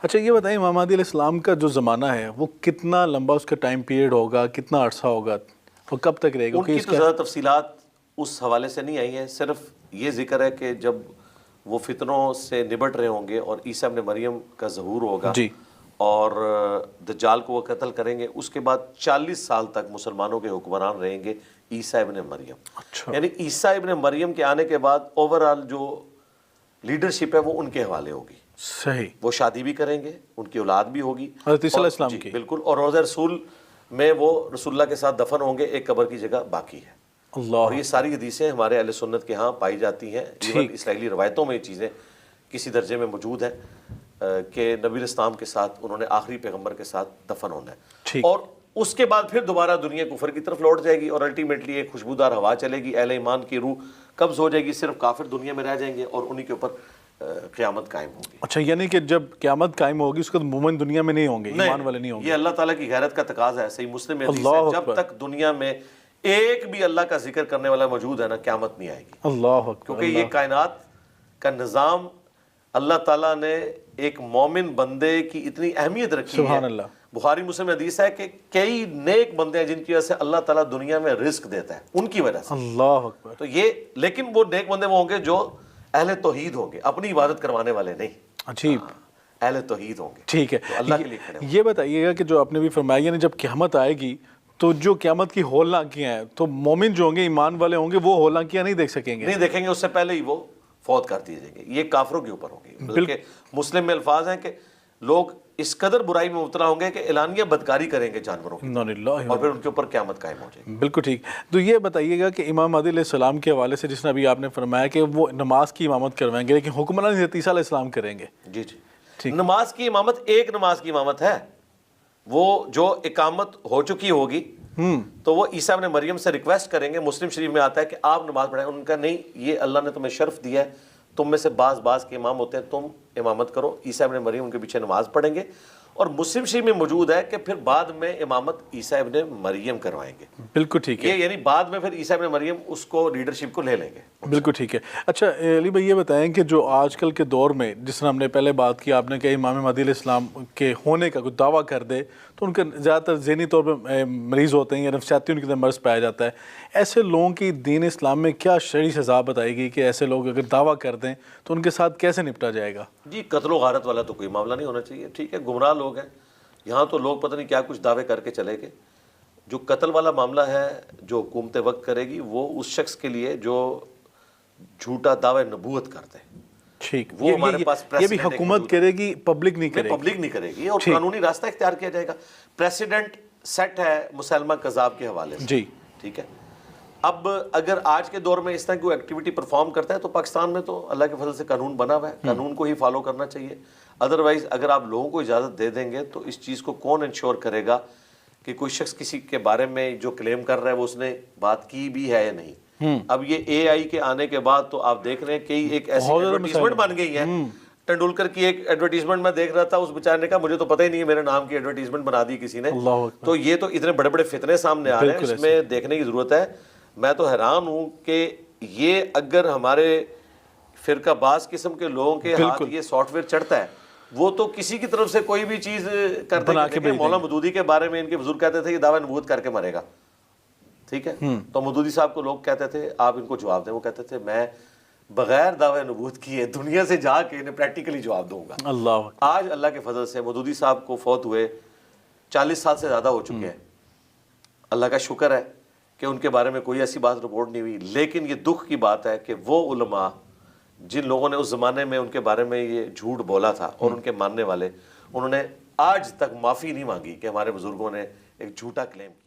اچھا یہ بتائیں امام مہدی علیہ السلام کا جو زمانہ ہے وہ کتنا لمبا اس کا ٹائم پیریڈ ہوگا، کتنا عرصہ ہوگا اور کب تک رہے گا؟ ان کی تو زیادہ تفصیلات اس حوالے سے نہیں آئی ہیں، صرف یہ ذکر ہے کہ جب وہ فتنوں سے نبٹ رہے ہوں گے اور عیسیٰ ابن مریم کا ظہور ہوگا جی، اور دجال کو وہ قتل کریں گے، اس کے بعد 40 سال تک مسلمانوں کے حکمران رہیں گے عیسیٰ ابن مریم۔ اچھا، یعنی عیسیٰ ابن مریم کے آنے کے بعد اوورآل جو لیڈرشپ ہے وہ ان کے حوالے ہوگی۔ صحیح، وہ شادی بھی کریں گے، ان کی اولاد بھی ہوگی حضرت عیسیٰ علیہ السلام جی کی۔ بالکل، اور روضہ رسول میں وہ رسول اللہ کے ساتھ دفن ہوں گے، ایک قبر کی جگہ باقی ہے۔ اللہ، اور یہ ساری حدیثیں ہمارے اہل سنت کے ہاں پائی جاتی ہیں، ایون اسرائیلی روایتوں میں یہ چیزیں کسی درجے میں موجود ہیں کہ نبی اسلام کے ساتھ انہوں نے آخری پیغمبر کے ساتھ دفن ہونا ہے، اور اس کے بعد پھر دوبارہ دنیا کفر کی طرف لوٹ جائے گی اور الٹیمیٹلی ایک خوشبودار ہوا چلے گی، اہل ایمان کی روح قبض ہو جائے گی، صرف کافر دنیا میں رہ جائیں گے اور انہی کے اوپر قیامت قائم ہوگی۔ اچھا یعنی کہ جب قیامت قائم ہوگی اس کے بعد مومن دنیا میں نہیں ہوں گے، ایمان والے نہیں ہوں گے؟ یہ اللہ تعالیٰ کی غیرت کا تقاضا ہے، صحیح مسلم میں حدیث ہے، جب تک دنیا میں ایک بھی اللہ کا ذکر کرنے والا موجود ہے نا، قیامت نہیں آئے گی۔ اللہ اکبر، کیونکہ یہ کائنات کا نظام اللہ تعالیٰ نے ایک مومن بندے کی اتنی اہمیت رکھی ہے، سبحان اللہ۔ بخاری مسلم حدیث ہے کہ کئی نیک بندے ہیں جن کی وجہ سے اللہ تعالیٰ دنیا میں رزق دیتا ہے، ان کی وجہ سے۔ اللہ اکبر، تو یہ لیکن وہ نیک بندے وہ ہوں گے جو اہل توحید ہوں گے، اپنی عبادت کروانے والے نہیں، عجیب، اہل توحید ہوں گے، ٹھیک ہے۔ تو اللہ کے لیے کھڑے ہوں گے۔ یہ بتائیے گا کہ جو آپ نے بھی فرمایا یعنی جب قیامت آئے گی تو جو قیامت کی ہولناکیاں ہیں تو مومن جو ہوں گے، ایمان والے ہوں گے، وہ ہولناکیاں نہیں دیکھ سکیں گے، نہیں دیکھیں گے، اس سے پہلے ہی وہ فوت کر دیے جائیں گے۔ یہ کافروں کے اوپر ہوں گے، بلکہ مسلم میں الفاظ ہیں کہ لوگ اس قدر برائی میں مبتلا ہوں گے کہ اعلانیہ بدکاری کریں گے جانوروں کی، اور پھر ان کے اوپر قیامت قائم ہو جائے گی۔ بالکل ٹھیک۔ تو یہ بتائیے گا کہ امام مہدی علیہ السلام کے حوالے سے جس نے ابھی آپ نے فرمایا کہ وہ نماز کی امامت کروائیں گے لیکن حکمران حضرت عیسیٰ علیہ السلام کریں گے۔ جی جی، نماز کی امامت ایک نماز کی امامت ہے، وہ جو اقامت ہو چکی ہوگی تو وہ عیسیٰ ابن مریم سے ریکویسٹ کریں گے، مسلم شریف میں آتا ہے کہ آپ نماز پڑھائیں، ان کا نہیں، یہ اللہ نے تمہیں شرف دیا ہے، تم میں سے بعض کے امام ہوتے ہیں، تم امامت کرو۔ عیسیٰ ابن مریم ان کے پیچھے نماز پڑھیں گے، اور مسلم شریف میں موجود ہے کہ پھر بعد میں امامت عیسیٰ ابن مریم کروائیں گے۔ بالکل ٹھیک ہے، یہ یعنی بعد میں پھر عیسیٰ ابن مریم اس کو لیڈرشپ کو لے لیں گے۔ بالکل ٹھیک ہے۔ اچھا علی بھائی یہ بتائیں کہ جو آج کل کے دور میں جس طرح ہم نے پہلے بات کی، آپ نے کہ امام مہدی علیہ السلام کے ہونے کا کوئی دعویٰ کر دے تو ان کے زیادہ تر ذہنی طور پہ مریض ہوتے ہیں یا نفسیاتی ان کے اندر مرض پایا جاتا ہے، ایسے لوگوں کی دین اسلام میں کیا شرعی سزا بتائے گی کہ ایسے لوگ اگر دعویٰ کر دیں تو ان کے ساتھ کیسے نپٹا جائے گا؟ جی قتل و غارت والا تو کوئی معاملہ نہیں ہونا چاہیے، ٹھیک ہے، گمراہ لوگ ہیں یہاں تو لوگ پتہ نہیں کیا کچھ دعوے کر کے چلے گئے۔ جو قتل والا معاملہ ہے جو حکومت وقت کرے گی وہ اس شخص کے لیے جو جھوٹا دعوے نبوت کرتے ہیں، ٹھیک، وہ ہمارے پاس یہ بھی حکومت کرے گی، پبلک نہیں کرے گی، پبلک نہیں کرے گی، اور قانونی راستہ اختیار کیا جائے گا۔ پریسیڈنٹ سیٹ ہے مسلمہ کذاب کے حوالے سے، جی ٹھیک ہے۔ اب اگر آج کے دور میں اس طرح کوئی ایکٹیویٹی پرفارم کرتا ہے تو پاکستان میں تو اللہ کے فضل سے قانون بنا ہوا ہے، قانون کو ہی فالو کرنا چاہیے۔ ادروائز اگر آپ لوگوں کو اجازت دے دیں گے تو اس چیز کو کون انشور کرے گا کہ کوئی شخص کسی کے بارے میں جو کلیم کر رہا ہے وہ اس نے بات کی بھی ہے یا نہیں۔ اب یہ اے آئی کے آنے کے بعد تو آپ دیکھ رہے ہیں کہ ایک ایسی ایڈورٹیزمنٹ بن گئی ہے، ٹنڈولکر کی ایک ایڈورٹیزمنٹ میں دیکھ رہا تھا، اس بیچارے نے کہا مجھے تو پتہ ہی نہیں ہے، میرے نام کی ایڈورٹیزمنٹ بنا دی کسی نے۔ تو یہ تو اتنے بڑے بڑے فتنے سامنے آ رہے ہیں، اس میں دیکھنے کی ضرورت ہے۔ میں تو حیران ہوں کہ یہ اگر ہمارے فرقہ باز قسم کے لوگوں کے ہاتھ یہ سافٹ ویئر چڑھتا ہے، وہ تو کسی کی طرف سے کوئی بھی چیز کرتے ہیں۔ مولانا مودودی کے بارے میں ان کے بزرگ کہتے تھے یہ دعوی نبوت کر کے مرے گا، ٹھیک ہے، تو مودودی صاحب کو لوگ کہتے تھے آپ ان کو جواب دیں، وہ کہتے تھے میں بغیر دعوی نبوت کیے دنیا سے جا کے انہیں پریکٹیکلی جواب دوں گا۔ اللہ آج اللہ کے فضل سے مودودی صاحب کو فوت ہوئے 40 سال سے زیادہ ہو چکے ہیں، اللہ کا شکر ہے کہ ان کے بارے میں کوئی ایسی بات رپورٹ نہیں ہوئی، لیکن یہ دکھ کی بات ہے کہ وہ علماء جن لوگوں نے اس زمانے میں ان کے بارے میں یہ جھوٹ بولا تھا اور ان کے ماننے والے، انہوں نے آج تک معافی نہیں مانگی کہ ہمارے بزرگوں نے ایک جھوٹا کلیم کیا۔